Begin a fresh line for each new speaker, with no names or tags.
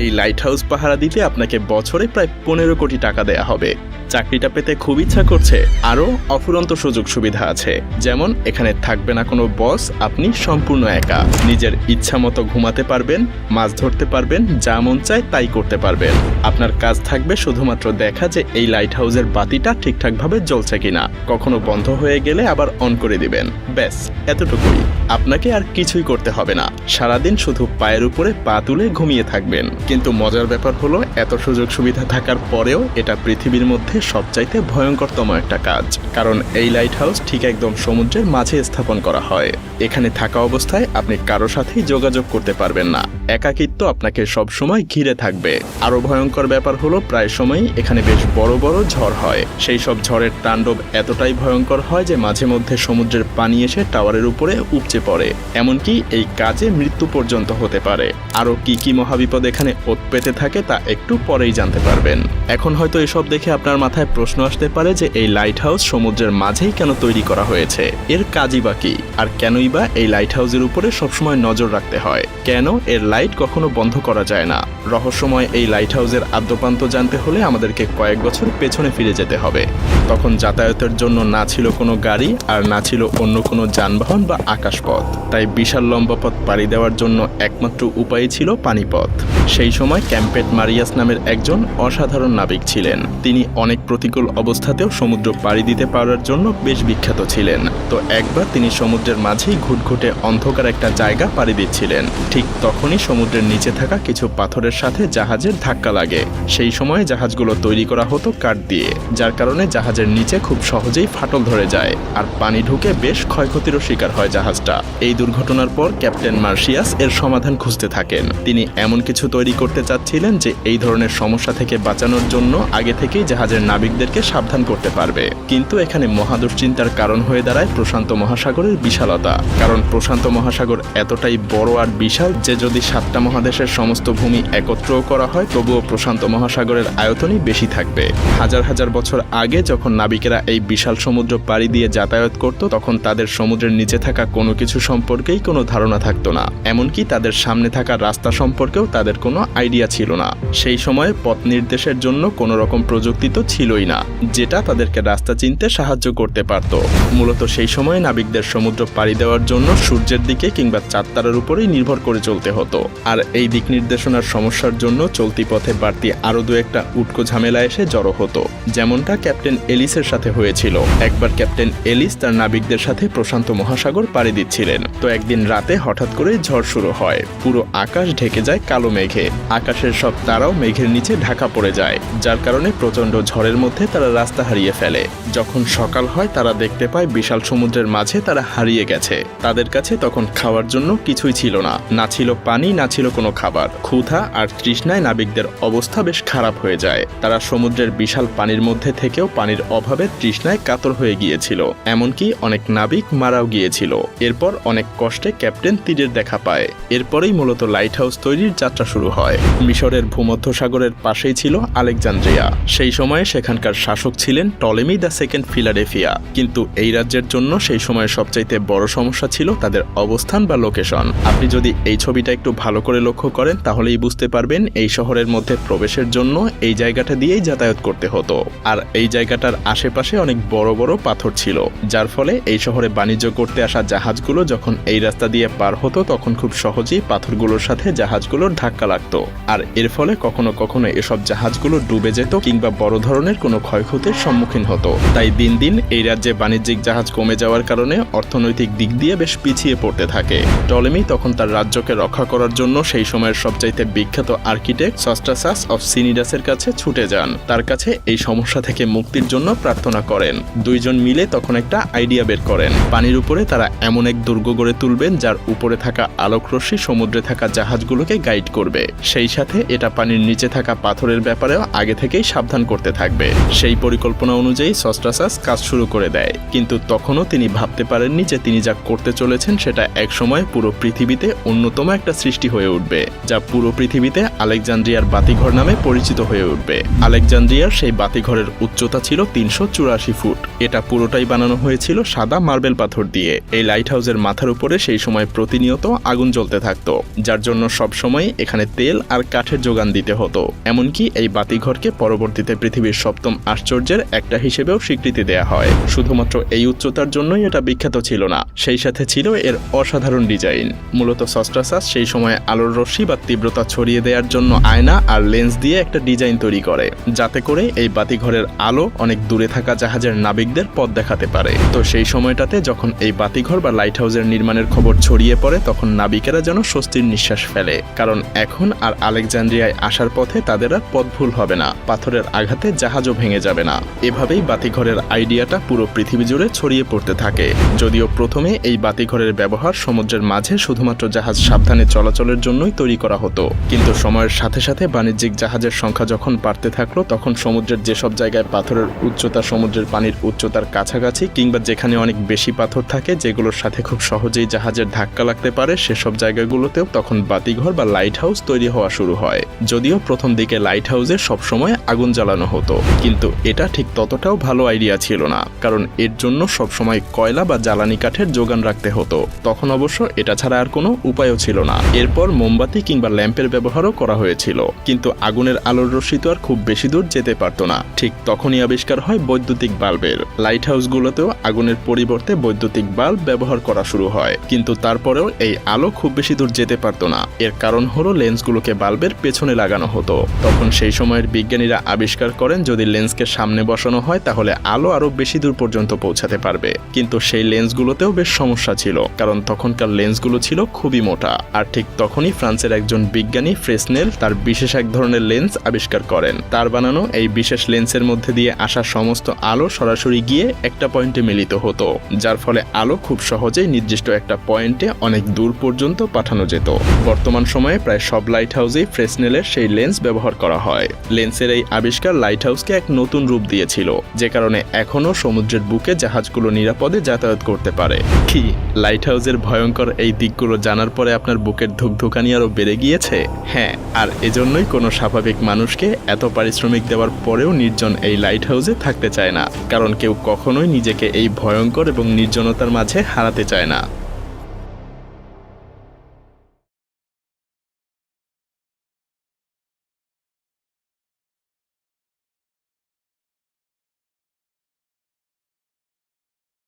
এই light house পাহারা দিতে আপনাকে বছরে প্রায় 15 কোটি টাকা দেয়া হবে। চাকরিটা পেতে খুব ইচ্ছা করছে? আরও অফুরন্ত সুযোগ সুবিধা আছে। যেমন এখানে থাকবে না কোনো বস, আপনি সম্পূর্ণ একা। নিজের ইচ্ছা মতো ঘুমাতে পারবেন, মাছ ধরতে পারবেন, যা মন চায় তাই করতে পারবেন। আপনার কাজ থাকবে শুধুমাত্র দেখা যে এই লাইট হাউসের বাতিটা ঠিকঠাকভাবে জ্বলছে কিনা, কখনো বন্ধ হয়ে গেলে আবার অন করে দিবেন। ব্যাস এতটুকুই, আপনাকে আর কিছুই করতে হবে না। সারাদিন শুধু পায়ের উপরে পা তুলে ঘুমিয়ে থাকবেন। কিন্তু মজার ব্যাপার হলো, এত সুযোগ সুবিধা থাকার পরেও এটা পৃথিবীর মধ্যে সবচাইতে ভয়ঙ্করতম একটা কাজ। কারণ এই লাইট হাউস ঠিক একদম সমুদ্রের মাঝে স্থাপন করা হয়। এখানে থাকা অবস্থায় আপনি কারো সাথেই যোগাযোগ করতে পারবেন না। একাকিত্ব আপনাকে সবসময় ঘিরে থাকবে। আরো ভয়ঙ্কর ব্যাপার হলো, প্রায় সময়ই এখানে বেশ বড় বড় ঝড় হয়। সেই সব ঝড়ের তাণ্ডব এতটাই ভয়ঙ্কর হয় যে মাঝে মধ্যে সমুদ্রের পানি এসে টাওয়ারের উপরে উপচে পড়ে। এমনকি এই কাজে মৃত্যু পর্যন্ত হতে পারে। আরো কি কি মহাবিপদ এখানে ওত পেতে থাকে তা একটু পরেই জানতে পারবেন। এখন হয়তো এসব দেখে আপনার মাথায় প্রশ্ন আসতে পারে যে এই লাইট হাউস সমুদ্রের মাঝেই কেন তৈরি করা হয়েছে, এর কাজই বা কি, আর কেনই বা এই লাইট হাউসের উপরে সবসময় নজর রাখতে হয়, কেন এর লাইট কখনো বন্ধ করা যায় না। রহস্যময় এই লাইট হাউসের আদ্যপান্ত জানতে হলে আমাদেরকে কয়েক বছর পেছনে ফিরে যেতে হবে। তখন যাতায়াতের জন্য না ছিল কোনো গাড়ি, আর না ছিল অন্য কোনো যানবাহন বা আকাশপথ। তাই বিশাল লম্বা পথ পাড়ি দেওয়ার জন্য একমাত্র উপায় ছিল পানিপথ। সেই সময় ক্যাম্পেট মারিয়াস নামের একজন অসাধারণ নাবিক ছিলেন। তিনি অনেক প্রতিকূল অবস্থাতেও সমুদ্র পাড়ি দিতে পারার জন্য বেশ বিখ্যাত ছিলেন। তো একবার তিনি সমুদ্রের মাঝেই ঘুটঘুটে অন্ধকার একটা জায়গা পাড়ি দিচ্ছিলেন। ঠিক তখনই সমুদ্রের নিচে থাকা কিছু পাথরের সাথে জাহাজের ধাক্কা লাগে। সেই সময় জাহাজগুলো তৈরি করা হতো কাঠ দিয়ে, যার কারণে জাহাজের নিচে খুব সহজেই ফাটল ধরে যায়, আর পানি ঢুকে বেশ ক্ষয়ক্ষতিরও শিকার হয় জাহাজটা। এই দুর্ঘটনার পর ক্যাপ্টেন মার্শিয়াস এর সমাধান খুঁজতে থাকেন। তিনি এমন কিছু তৈরি করতে চাচ্ছিলেন যে এই ধরনের সমস্যা থেকে বাঁচানোর জন্য আগে থেকেই জাহাজের নাবিকদেরকে সাবধান করতে পারবে। কিন্তু এখানে মহাদুশ্চিন্তার কারণ হয়ে দাঁড়ায় প্রশান্ত মহাসাগরের বিশালতা। কারণ প্রশান্ত মহাসাগর এতটাই বড় আর বিশাল যে যদি 7টা মহাদেশের সমস্ত ভূমি একত্রও করা হয় তবুও প্রশান্ত মহাসাগরের আয়তনই বেশি থাকবে। হাজার হাজার বছর আগে যখন নাবিকেরা এই বিশাল সমুদ্র পাড়ি দিয়ে যাতায়াত করত, তখন তাদের সমুদ্রের নিচে থাকা কোনো কিছু সম্পর্কেই কোনো ধারণা থাকতো না। এমনকি তাদের সামনে থাকা রাস্তা সম্পর্কেও তাদের কোনো আইডিয়া ছিল না। সেই সময়ে পথ নির্দেশের জন্য কোনো রকম প্রযুক্তি তো ছিলই না, যেটা তাদেরকে রাস্তা চিনতে সাহায্য করতে পারত। মূলত সেই সময় নাবিকদের সমুদ্র পাড়ি দেওয়ার জন্য সূর্যের দিকে কিংবা চাঁদ তারার উপরেই নির্ভর করে চলতে হতো। আর এই দিক নির্দেশনার সমস্যার জন্য চলতি পথে বাড়তি আরো দু একটা উটকো ঝামেলা এসে জড়ো হতো, যেমনটা ক্যাপ্টেন এলিসের সাথে হয়েছিল। একবার ক্যাপ্টেন এলিস তার নাবিকদের সাথে প্রশান্ত মহাসাগর পাড়ি দিচ্ছিলেন। তো একদিন রাতে হঠাৎ করে ঝড় শুরু হয়। পুরো আকাশ ঢেকে যায় কালো মেঘে। আকাশের সব তারাও মেঘের নিচে ঢাকা পড়ে যায়, যার কারণে প্রচণ্ড ঝড়ের মধ্যে তারা রাস্তা হারিয়ে ফেলে। যখন সকাল হয় তারা দেখতে পায় বিশাল সমুদ্রের মাঝে তারা হারিয়ে গেছে। তাদের কাছে তখন খাওয়ার জন্য কিছুই ছিল না, না ছিল পানি, না ছিল কোনো খাবার। ক্ষুধা আর তৃষ্ণায় নাবিকদের অবস্থা বেশ খারাপ হয়ে যায়। তারা সমুদ্রের বিশাল পানির মধ্যে থেকেও পানির অভাবে তৃষ্ণায় কাতর হয়ে গিয়েছিল। এমনকি অনেক নাবিক মারাও গিয়েছিল। এরপর অনেক কষ্টে ক্যাপ্টেন তীরের দেখা পায়। এরপরেই মূলত লাইট হাউস তৈরির যাত্রা শুরু হয়। মিশরের ভূমধ্যসাগরের পাশেই ছিল আলেকজান্দ্রিয়া। সেই সময়ে সেখানকার শাসক ছিলেন টলেমি দ্য সেকেন্ড ফিলাডেলফিয়া। কিন্তু এই রাজ্যের জন্য সেই সময় সবচাইতে বড় সমস্যা ছিল তাদের অবস্থান বা লোকেশন। আপনি যদি এই ছবিটা একটু ভালো করে লক্ষ্য করেন তাহলেই বুঝতে পারবেন এই শহরের মধ্যে প্রবেশের জন্য এই জায়গাটা দিয়েই যাতায়াত করতে হতো। আর এই জায়গাটার আশেপাশে অনেক বড় বড় পাথর ছিল, যার ফলে এই শহরে বাণিজ্য করতে আসা জাহাজগুলো যখন এই রাস্তা দিয়ে পার হতো তখন খুব সহজেই পাথরগুলোর সাথে জাহাজগুলোর ধাক্কা লাগতো। আর এর ফলে কখনো কখনো এসব জাহাজগুলো ডুবে যেত কিংবা বড় ধরনের কোনো ক্ষয়ক্ষতির সম্মুখীন হতো। তাই দিন দিন এই রাজ্যে বাণিজ্যিক জাহাজ কমে যাওয়ার কারণে অর্থনৈতিক দিক দিয়ে বেশ পিছিয়ে পড়তে থাকে। টলেমি তখন তার রাজ্যকে রক্ষা করার জন্য সেই সময়ের সবচাইতে বিখ্যাত আর্কিটেক্ট সস্ট্রাসাস অফ সিনিডাসের কাছে ছুটে যান। তার কাছে এই সমস্যা থেকে মুক্তির জন্য প্রার্থনা করেন। দুইজন মিলে তখন একটা আইডিয়া বের করেন। পানির উপরে তারা এমন এক দুর্গ গড়ে তুলবেন যার উপরে থাকা আলোকরশ্মি সমুদ্রে থাকা জাহাজগুলোকে গাইড করবে। সেই সাথে এটা পানির নিচে থাকা পাথরের ব্যাপারেও আগে থেকেই সাবধান করতে থাকবে। সেই পরিকল্পনা অনুযায়ী সস্ট্রাসাস কাজ শুরু করে দেয়। কিন্তু তখনও তিনি ভাবতে পারেননি যে তিনি যা করতে চলেছেন সেটা একসময় পুরো পৃথিবীতে অন্যতম একটা সৃষ্টি হয়ে উঠবে, যা পুরো পৃথিবীতে আলেকজান্দ্রিয়ার বাতিঘর নামে পরিচিত হয়ে উঠবে। আলেকজান্দ্রিয়ার সেই বাতিঘরের উচ্চতা ছিল 384 ফুট। এটা পুরোটাই বানানো হয়েছিল সাদা মার্বেল পাথর দিয়ে। এই লাইট হাউসের হাউসের মাথার উপরে সেই সময় প্রতিনিয়ত আগুন জ্বলতে থাকতো, যার জন্য সবসময় এখানে তেল আর কাঠের যোগান দিতে হতো। এমনকি এই বাতিঘরকে পরবর্তীতে পৃথিবীর 7ম আশ্চর্যের একটা হিসেবেও স্বীকৃতি দেয়া হয়। শুধুমাত্র এই উচ্চতার জন্যই এটা বিখ্যাত ছিল না, সেই সাথে ছিল এর অসাধারণ ডিজাইন। মূলত সস্ট্রাসাস সেই সময় আলোর রশ্মি বা তীব্রতা ছড়িয়ে দেওয়ার জন্য আয়না আর লেন্স দিয়ে একটা ডিজাইন তৈরি করে, যাতে করে এই বাতিঘরের আলো অনেক দূরে থাকা জাহাজের নাবিকদের পথ দেখাতে পারে। তো সেই সময়টাতে যখন এই বাতিঘর বা লাইট হাউসের নির্মাণের খবর ছড়িয়ে পড়ে, তখন নাবিকেরা যেন স্বস্তির নিঃশ্বাস ফেলে, কারণ এখন আর আলেকজান্দ্রিয়ায় আসার পথে তাদের আর পথ ভুল হবে না, পাথরের আঘাতে জাহাজও ভেঙে যাবে না। এভাবেই বাতিঘরের আইডিয়াটা পুরো পৃথিবী জুড়ে ছড়িয়ে পড়তে থাকে। যদিও প্রথমে এই বাতিঘরের ব্যবহার সমুদ্রের মাঝে শুধুমাত্র জাহাজ সাবধানে চলাচলের জন্যই তৈরি করা হতো, কিন্তু সময়ের সাথে সাথে বাণিজ্যিক জাহাজের সংখ্যা যখন বাড়তে থাকলো, তখন সমুদ্রের যেসব জায়গায় পাথরের উচ্চতা সমুদ্রের পানির উচ্চতার কাছাকাছি কিংবা যেখানে অনেক বেশি পাথর থাকে যেগুলোর সাথে খুব সহজেই জাহাজের ধাক্কা লাগতে পারে, সেসব জায়গাগুলোতেও তখন বাতিঘর বা লাইট হাউস তৈরি হওয়া শুরু হয়। যদিও প্রথম দিকে লাইট হাউসে সবসময় আগুন জ্বালানো হতো, কিন্তু এটা ঠিক ততটাও ভালো আইডিয়া ছিল না, কারণ এর জন্য সবসময় কয়লা বা জ্বালানি কাঠের যোগান রাখতে হতো। তখন অবশ্য এটা ছাড়া আর কোনো উপায়ও ছিল না। এরপর মোমবাতি কিংবা ল্যাম্পের ব্যবহারও করা হয়েছিল, কিন্তু আগুনের আলোর রশ্মি তো আর খুব বেশি দূর যেতে পারত না। ঠিক তখনই আবিষ্কার হয় বৈদ্যুতিক বাল্বের। লাইট হাউসগুলোতেও আগুনের পরিবর্তে বৈদ্যুতিক বাল্ব ব্যবহার করা শুরু হয়, কিন্তু তারপরেও এই আলো খুব বেশি দূর যেতে পারত না। এর কারণ হলো লেন্সগুলোকে বাল্বের পেছনে লাগানো হতো। তখন সেই সময়ের বিজ্ঞানীরা আবিষ্কার করেন যদি লেন্সকে সামনে বসানো হয় তাহলে আলো আরো বেশি দূর পর্যন্ত পৌঁছাতে পারবে, কিন্তু সেই লেন্সগুলোতেও বেশ সমস্যা ছিল, কারণ তখনকার লেন্সগুলো ছিল খুবই মোটা। আর ঠিক তখনই ফ্রান্সের একজন বিজ্ঞানী ফ্রেসনেল তার বিশেষ এক ধরনের লেন্স আবিষ্কার করেন। তার বানানো এই বিশেষ লেন্সের মধ্যে দিয়ে আসা সমস্ত আলো সরাসরি গিয়ে একটা পয়েন্টে মিলিত হতো, যার ফলে আলো খুব সহজেই নির্দিষ্ট একটা পয়েন্টে অনেক দূর পর্যন্ত পাঠানো যেত। বর্তমান সময়ে প্রায় সব লাইট হাউসেই ফ্রেসনেলের সেই লেন্স ব্যবহার করা হয়। লেন্সের এই আবিষ্কার লাইট হাউসকে এক নতুন রূপ দিয়েছিল, যে কারণে এখনও সমুদ্রের বুকে জাহাজগুলো নিরাপদে যাতায়াত করতে পারে। কি লাইট হাউসের ভয়ঙ্কর এই দিকগুলো জানার পরে আপনার বুকের ধুকধুকানি আরো বেড়ে গিয়েছে? হ্যাঁ, আর এজন্যই কোনো স্বাভাবিক মানুষকে এত পারিশ্রমিক দেওয়ার পরেও নির্জন এই লাইট হাউসে থাকতে চায় না, কারণ কেউ কখনোই নিজেকে এই ভয়ঙ্কর এবং নির্জনতার মাঝে হারাতে চায় না।